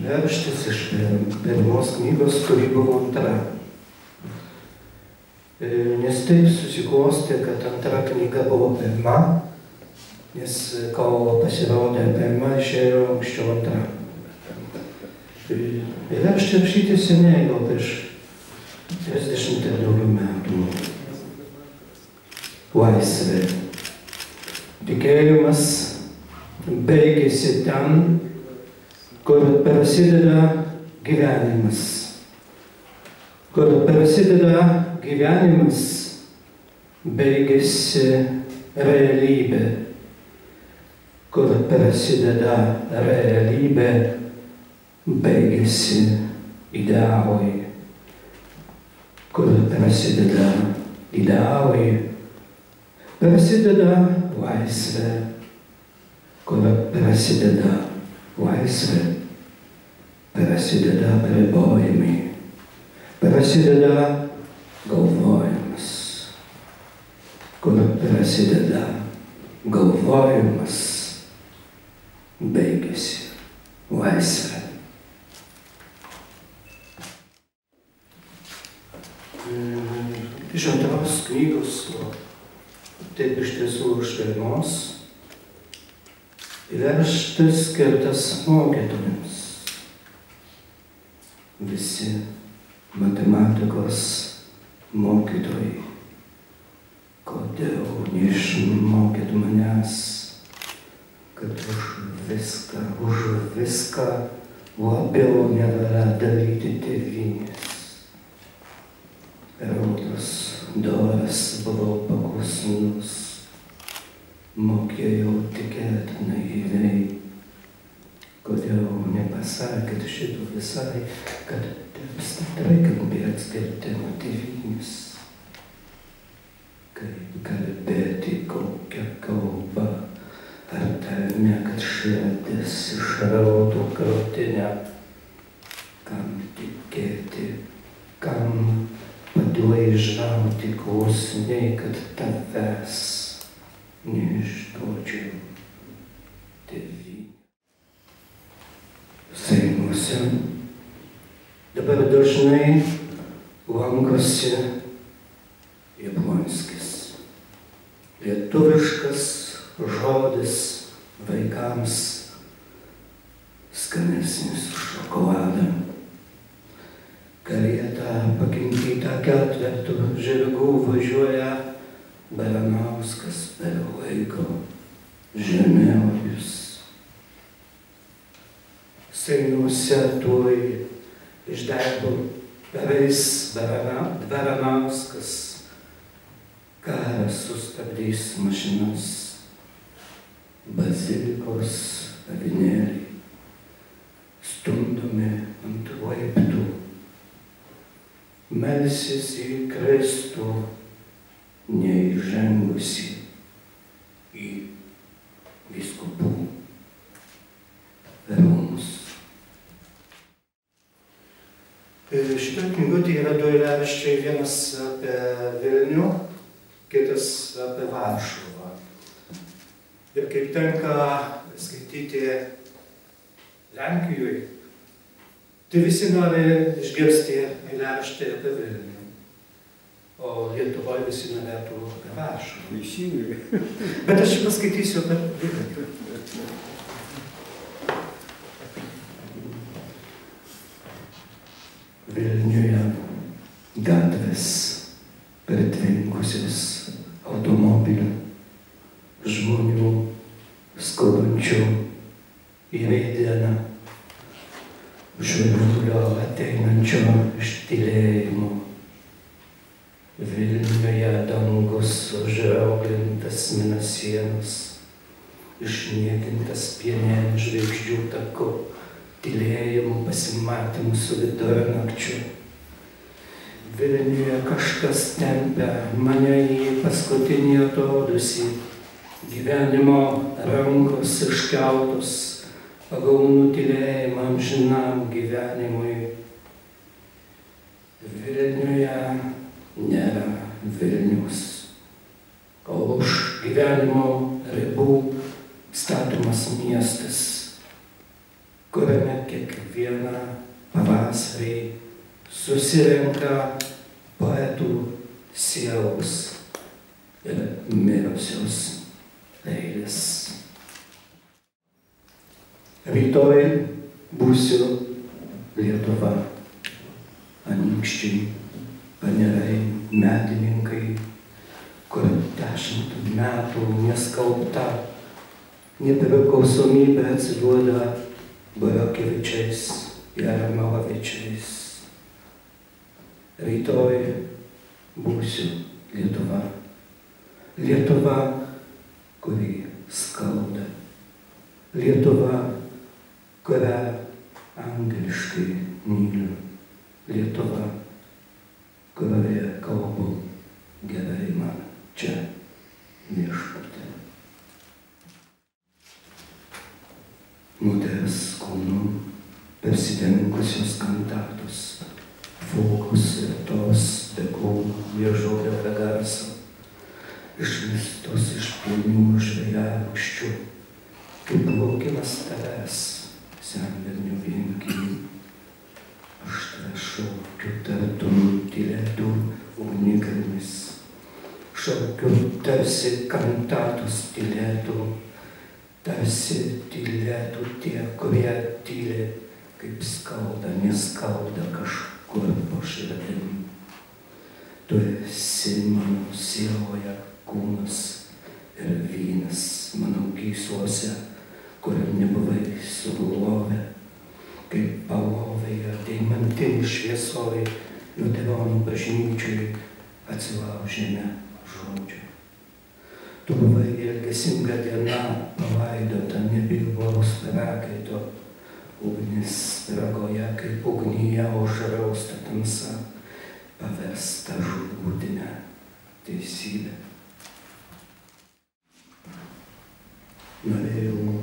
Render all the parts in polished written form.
eilėraštis iš pirmos knygos, kuri buvo antra. Nes taip susiklostė, kad antra knyga buvo pirma, nes kol pasirodė pirma, išėjo anksčiau antra. Eilėraštį rašyti seniai, gal prieš 32 metų. Laisvė. Tikėjimas baigėsi ten, kur prasideda gyvenimas. Kur prasideda gyvenimas, baigėsi realybė. Kur prasideda realybė, baigėsi idealai. Kur prasideda idealai, prasideda laisvė. Kur prasideda laisvė, prasideda apribojimai, prasideda galvojimas. Kur prasideda galvojimas, baigėsi laisvė. Iš antros knygos, taip iš tiesų iš pirmos, eilėraštis skirtas mokytojams. Visi matematikos mokytojai, kodėl neišmokėt manęs, kad už viską labiau nevalia daryti tėvynės. Rodos doras buvau paklusnus, mokėjau tikėti naiviai. Kodėl nepasakėt šito visai, kad apskritai kalbė atskirti nuo tėvynės? Kaip kalbėti kokią kalbą, ar tarme, kad širdis išraudo krūtinę? Kam tikėti, kam paduoji žauti klausniai, kad tavęs neišduodžiau tėvynę. Seimuose dabar dažnai lankosi Jablonskis. Lietuviškas žodis vaikams skanesnis už šokoladą. Karieta pakinkyta ketvertu žirgų važiuoja Baranauskas per laiko žemėlapius. Seinuose tuoj iš darbo pareis Baranauskas. Karas sustabdys mašinas, bazilikos avinėliai stumdomi ant laiptų. Melsis į Kristų, neįžengusi į vyskupų rūmus. Šitą knygutę yra du eilėraščiai, vienas apie Vilnių, kitas apie Varšuvą. Ir kaip tenka skaityti Lenkijoje, tai visi nori išgirsti eilėraštį apie Vilnių, o Lietuvoje visi norėtų apie Varšuvą. Teisingai. Bet aš paskaitysiu apie Vilnių. Vilniuje gatvės pritvinkusios automobilių, žmonių skubančių į Veidieną, žvirulio ateinančio iš tylėjimo. Vilniuje dangus užrauglintas minasienos, išniekintas pienėm žvaigždžių taku, tylėjimų pasimatymų su vidurnakčiu. Vilniuje kažkas tempia mane į paskutinį atodūsį, gyvenimo rankos iškeltos pagal nutylėjimą amžinam gyvenimui. Vilniuje nėra Vilnius, o už gyvenimo ribų statomas miestas. kuriame kiekvieną pavasarį susirenka poetų sielos ir mirusios eilės. Rytoj būsiu Lietuva, anykščiai, panerai, medininkai, kur 10 metų neskalbta nepriklausomybė atsiduoda Barokevičiais ir Armalavičiais. Rytoj būsiu Lietuva. Lietuva, kuri skauda. Lietuva, kurią angliškai myliu. Lietuva, kurioje kalbu gerai man čia viešpatie. Moters kūnu persidengusios kantatos, fokus ir tos be kūno, liežuvio be garso, išlistos iš pilnų žvėrelukščių, kaip laukimas tavęs, senbernių vienkių. Aš tave šaukiu tartum tylėtų ugnikalnis, šaukiu tarsi kantatos tylėtų, tarsi tylėtų tie, kurie tyli, kaip skauda, neskauda kažkur po širdim. Tu esi mano sieloje kūnas ir vynas mano gyslose, kuriam nebuvai sugulovę, kaip palovėje deimantinį šviesovį liuteronų bažnyčiai atsilaužėme žodžių. Tu buvai ilgesinga diena, palaidota nebylaus prakaito, ugnis ragoje, kaip ugnyje užrausta tamsa, paversta žūtbūtine teisybė. Norėjau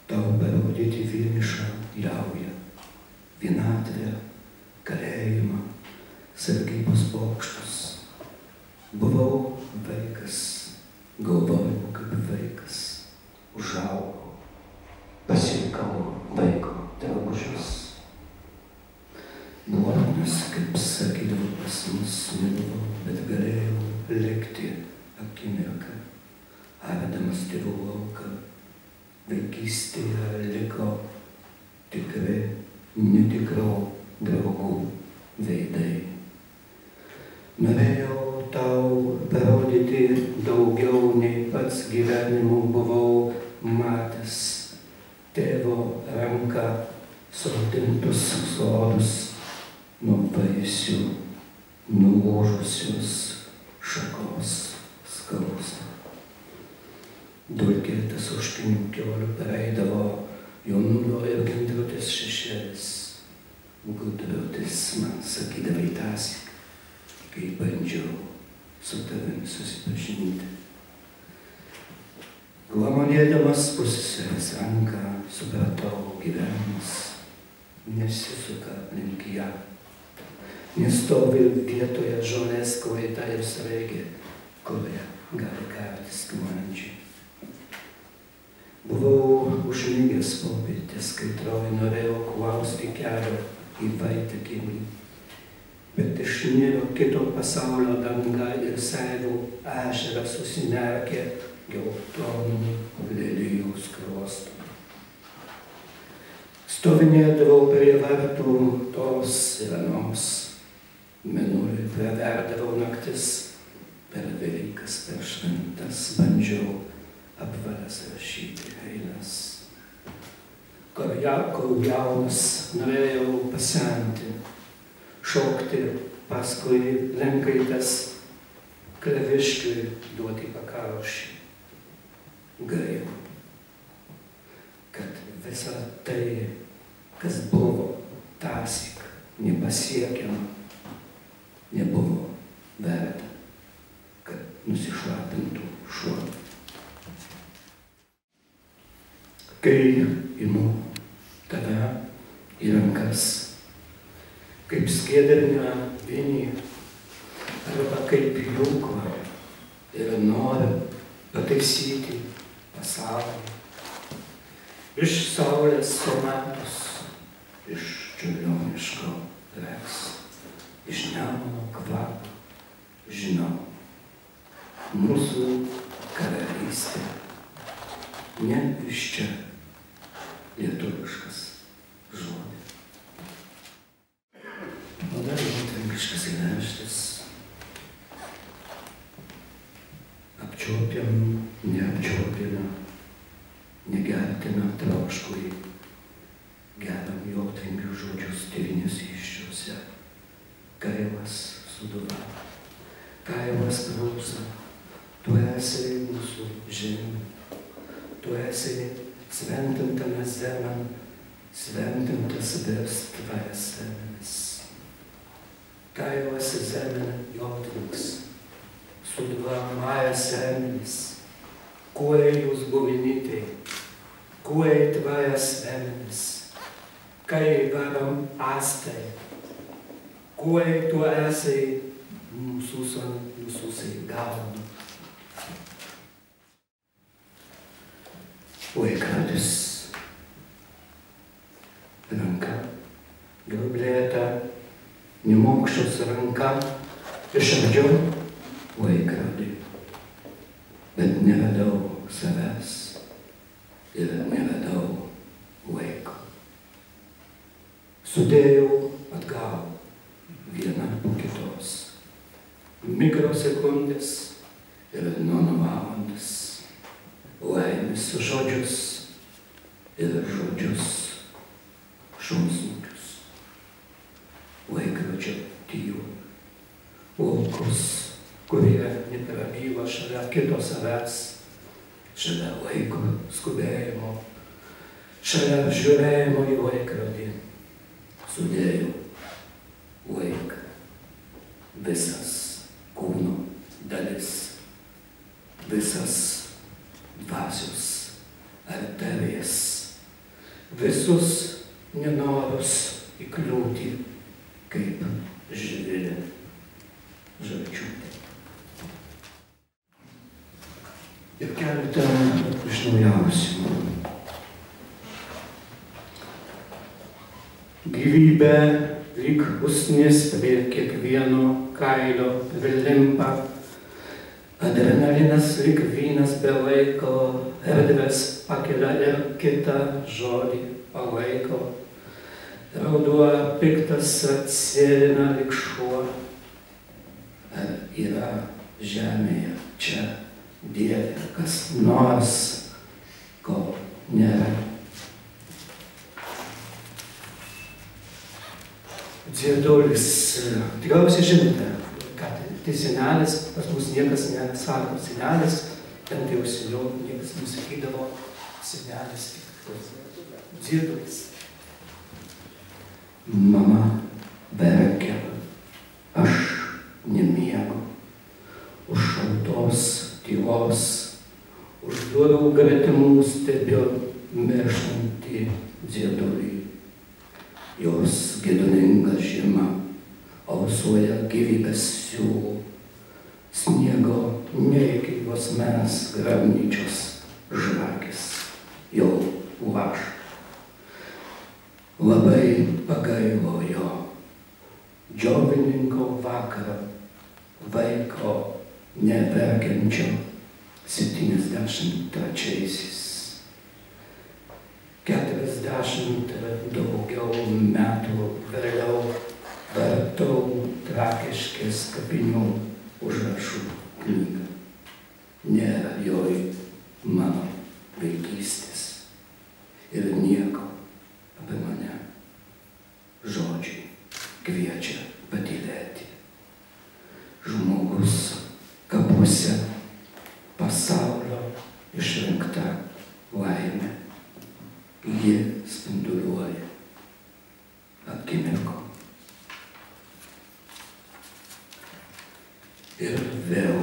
tau parodyti vienišą jaują, vienatvę, kalėjimą, sargybos bokštus. Buvau vaikas, galvojau kaip vaikas, užaugau, pasilikau vaiko drabužius. Nuomonės, kaip sakydavo pas mus, nebuvau, bet galėjau likti akimirką, ardamas tėvų lauką. Vaikystėje liko tikrai netikrų draugų veidai. Norėjau tau parodyti daugiau nei pats gyvenimu buvau matęs. Tėvo ranka sodintus sodus, nuo vaisių nulūžusios šakos skausmą. Dulkėtas užkinių kiolių pareidavo Jonulio ir Gendrutės šešėlis. Gudrutis man sakydavai tąsyk, kai bandžiau su tavimi susipažinti. Glamonėdamas pusseserės ranką, supratau, gyvenimas nesisuka aplink ją. Nestovi vietoje žolės klaida ir sraigė, kurioje gali kartis sklandžiai. Buvau užmigęs popietės kaitroj, norėjau klausti kelio į Vaitiekį, bet išniro kito pasaulio danga ir Seivių ežeras susimerkė geltonų lelijų skruostų. Stovinėdavau prie vartų tos ir anos, mėnuliui praverdavau naktis, per Velykas, per šventas bandžiau apvalęs rašyti eiles. Kol jaunas norėjau pasenti, šokti paskui lenkaites, klaviškiui duoti pakaušį. Gaila, kad visa tai, kas buvo tąsyk nepasiekiama, nebuvo verta, kad nusišlapintų šuo. Kai imu tave į rankas, kaip skiedrinę vinį, arba kaip pjūklą, ir noriu pataisyti pasaulį. iš saulės sonatos, iš čiurlioniško reks, iš Nemuno kvapo, žinau, mūsų karalystė, ne iš čia lietuviškas žodis. O dar latviškas eilėraštis. Apčiuopiam, neapčiuopiamą, negertina troškulį, gebam jotvingių žodžius tėvynės įsčiuose. Kaimas suduva, kaimas prausa, tu esi mūsų žemė, tu esi sventintame zemen, sventintas virst tvaresemis. Kaimas zemen jotvings, suduva maja semis, kuo jūs buvinitė, kuo tvaja semis, kai varam astai, kuo tu esi mūsų gaunu. Laikrodis, ranka, grublėta, nemokščios ranka, išardžiau laikrodį, bet neradau savęs ir neradau laiko. Sudėjau atgal vieną po kitos, mikrosekundės ir nanovalandas, laimės žodžius ir žodžius šunsnukius, laikrodžio tylu, laukus, kurie neprabyla šalia kito savęs, šalia laiko skubėjimo, šalia žiūrėjimo į laikrodį. Sudėjau laiką, visas kūno dalis, visas dvasios arterijas, visus nenorus įkliūti kaip Živilė Žalčiūtė. Ir keletą iš naujausių. Gyvybė lyg usnis prie kiekvieno kailio prilimpa, adrenalinas lyg vynas be laiko, erdves pakelia ir kitą žodį palaiko. Rauduo piktas atsėlina lyg šuo. Ar yra žemėje čia Dieve kas nors, ko nėra? Dziedulis, tikriausiai žinote, kad tai senelis, pas mus niekas nesako senelis, bent jau seniau niekas nesakydavo senelis, tik dziedulis. Mama verkia, aš nemiegu, už šaltos tylos, už durų gretimų stebiu mirštantį dziedulį. Jos gedulinga žiema alsuoja gyvybės siūlų, sniego nereikia juosmens grabnyčios žvakės jau laš. Labai pagailo jo, džiovininko vakarą, vaiko neverkiančio 73-aisiais. 40 daugiau metų vėliau vartau Trakiškės kapinių užrašų knygą. Nėra joj mano vaikystės ir nieko apie mane. Žodžiai kviečia patylėti. Žmogus kapuose, pasaulio išrinkta laimė. Ji spinduliuoja akimirko. Ir vėl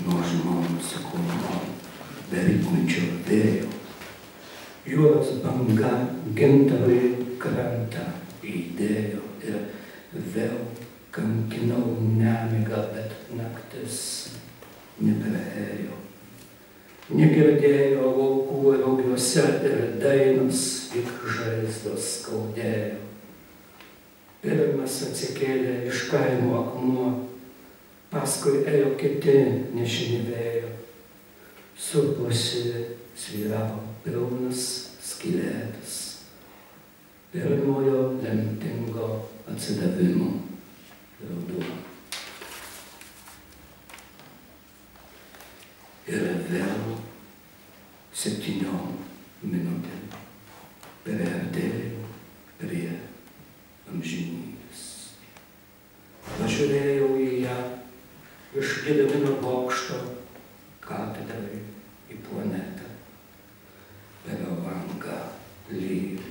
nuožmom sekundom, beritminčio vėjo, jūros banga gintarui krantą įdėjo ir vėl kankinau nemigą, bet naktis nepraėjo. negirdėjo laukų rugiuose ir dainos lyg žaizdos skaudėjo. Pirmas atsikėlė iš kaimo akmuo, paskui ėjo kiti nešinivėjo. Supusi svyravo pilnas skylėtas, pirmojo lemtingo atsidavimo ruduo. Ir vėl 7 minutėm priartėjau prie amžinybės. Pažiūrėjau į ją iš Gedimino bokšto katedrai į planetą. Per langą lyg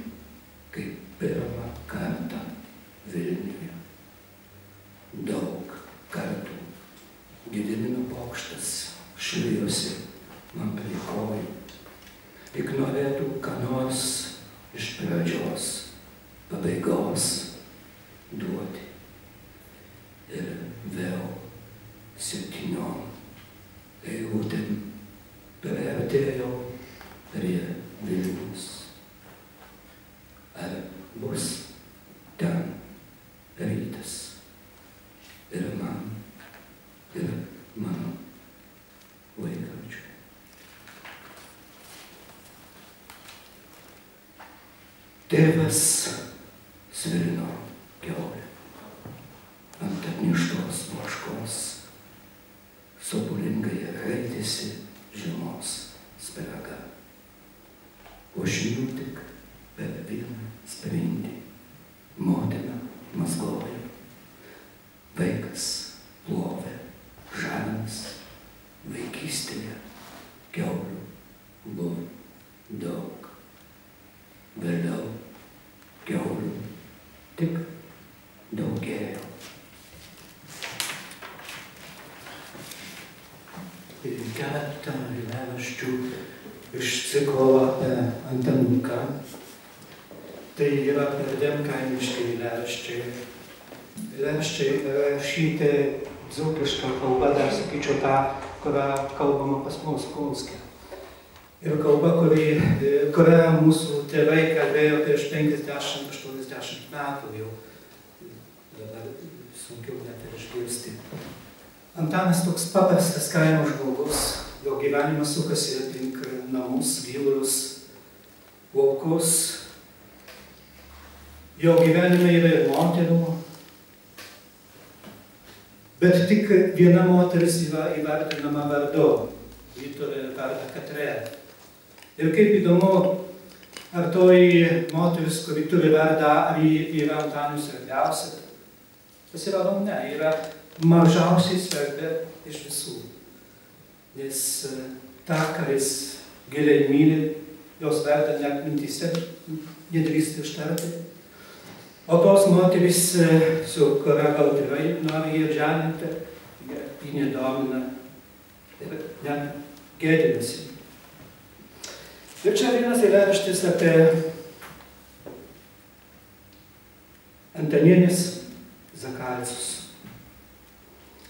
kaip pirmą kartą Vilniuje. Daug kartų Gedimino bokštas šlijosi man prie kojų, lyg norėtų ką nors iš pradžios pabaigos duoti. Ir vėl 7 eilutėm priartėjau prie Vilnius. Ar bus ten rytas ir man, ir mano laikrodžiui. Tėvas svirino kiaulę ant atneštos vaškos, sopulingai raitėsi žiemos spraga. Puošinių tik per vieną sprindį motina mazgojo, vaikas plovė žalinas. Vaikystėje kiaulių buvo daug, vėliau kiaulių tik daugėjo. Keletą eilėraščių iš ciklo apie Antanuką. Tai yra perdėm kaimiški eilėraščiai. Eilėraščiai rašyti dzūkišką kalbą, dar sakyčiau tą, kurią kalbama pas mus Punske. Ir kalba, kurią mūsų tėvai kalbėjo prieš 50-80 metų jau. Dabar sunkiau net ir išgirsti. Antanas toks paprastas kaimo žmogus, jo gyvenimas sukasi aplink namus, gyvulius, laukus. Jo gyvenime yra ir moterų, bet tik viena moteris yra įvardinama vardu, ji turi vardą Katrė. Ir kaip įdomu, ar toji moteris, kuri turi vardą, ar ji yra Antanui svarbiausia? Pasirodo, ne, yra mažiausiai svarbi iš visų. Nes ta, kuris giliai myli, jos vardą net mintyse nedrįsta ištarti. O tos moterys, su kuria gal tėvai nori jį apžeminti, jį nedomina ir net gėdinasi. Ir čia vienas eilėraštis apie Antanienės Zakalcus.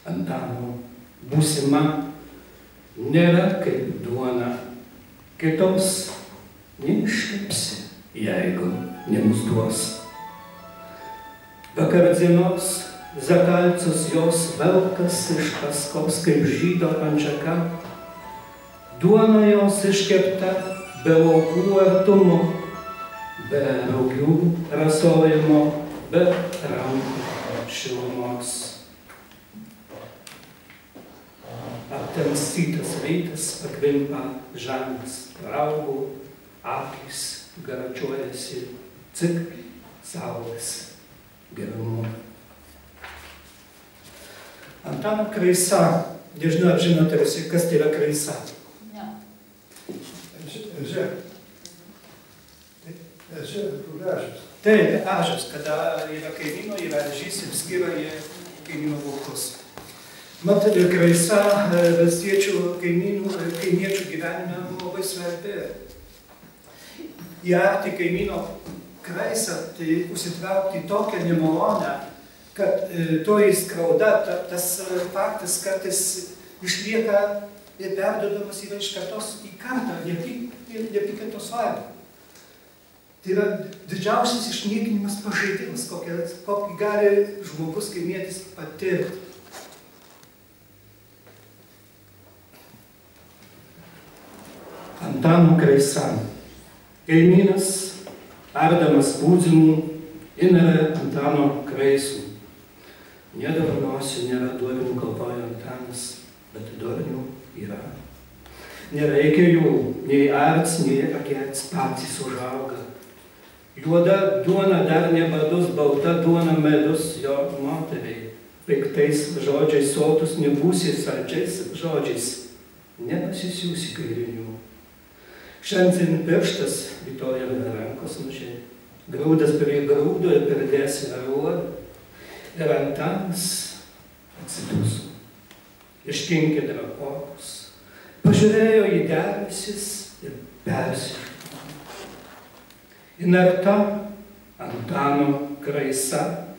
Antano būsima nėra kaip duona, kitos neiškepsi, jeigu nemus duos. Vakar dienos Zakalcus jos velkas iš paskos kaip žydo pančaka, duona jos iškepta be laukų artumo, be raugių rasojimo, be rankų šilumos. Aptamsytas veidas pakvimpa žemės raugų, akys garačiuojasi cik saulės gerumu. Antano Kreisa, nežinau, ar žinote visi, kas tai yra Kreisa? Ne. Ežas. Taip, ežas, kada yra kaimynų, yra ežys ir skyra jie kaimynų laukus. Mat, Kreisa valstiečių kaimiečių gyvenime labai svarbi. Į arti kaimyno Kreisą, tai užsitraukti tokią nemalonę, kad toji skriauda, tas faktas kartais išlieka ir perduodamas yra iš kartos į kartą, neapykantos valia. Tai yra didžiausias išniekinimas pažaidimas, kokį gali žmogus kaimietis patirti. Antano Kraisa. Kaimynas, ardamas pūdzimų, įneria Antano Kraisų. Nedovanosiu, nėra duorinių, kalpojo Antanas, bet duorinių yra. Nereikia jų, nei arts, nei akėts, patys užauga. Juoda duona dar nebadus, balta duona medus jo moteriai. Piktais žodžiais sotus nebūsi, saldžiais žodžiais nepasisiūsi kairinių. Šiandien pirštas rytoj rankos nužiai. Grūdas prie grūdo ir pridės aruodą. Ir Antanas atsiduso. Iškinkė drakokus. Pažiūrėjo į debesis ir persiškino. Inerta Antano Kraisa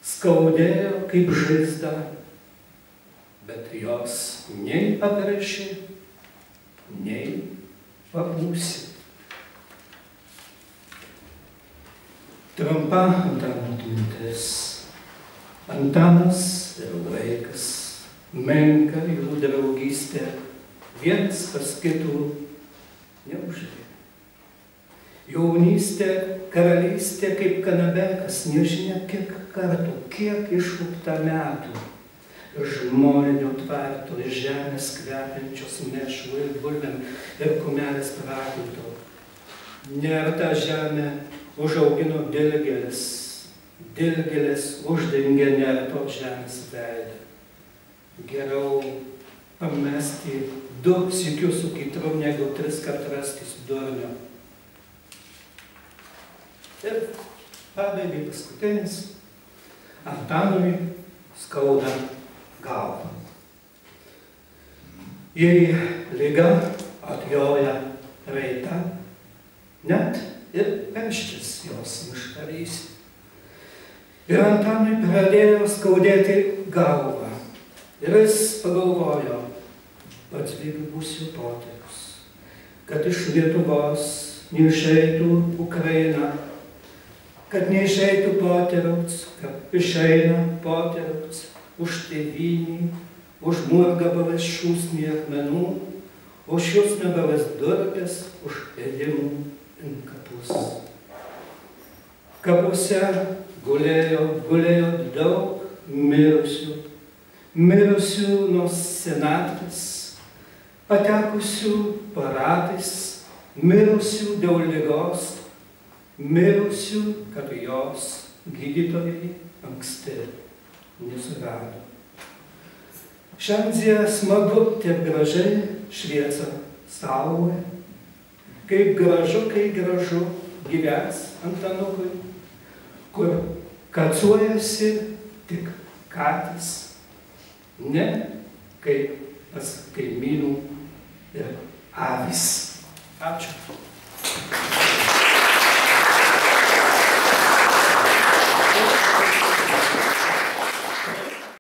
skaudėjo kaip žaizda, bet jos nei aprašė, nei papūsė. Trumpa Antano atmintis. Antanas ir vaikas, menka jų draugystė, viens pas kitų neuždė. Jaunystė, karalystė kaip kanabekas, nežinia kiek kartų, kiek išlupta metų. Žmolinio tvarto, iš žemės kvepiančios mėšlu ir bulvėm ir kumelės prakaito. Nerta žemė užaugino dilgėles, dilgėlės uždengė nerto žemės veidą. Geriau pamesti 2 sykius su kitru, negu 3 kart rastis durnio. Ir pabaigai paskutinis. Antanui skauda galvą. Jei liga atjoja raita, net ir peštis jos miškarys. Ir Antanui pradėjo skaudėti galvą. Ir jis pagalvojo, pats būsiu poterius, kad iš Lietuvos neišeitų Ukraina, kad neišeitų poteriaus, kad išeina poteriaus už tėvynį, už mūrgabalas šūsnį akmenų, už jūs nebalas durpės, už ėdimų in kapus. Kapuose gulėjo daug mirusių, mirusių nuo senatvės, patekusių paratais, mirusių dėl ligos, mirusių, kad jos gydytojai anksti nesurado. Šiandien smagu, tiek gražiai šviesa saulė, kaip gražu gyvens Antanukui, kur kacuojasi tik katės, ne kaip pas kaimynų ir avys. Ačiū.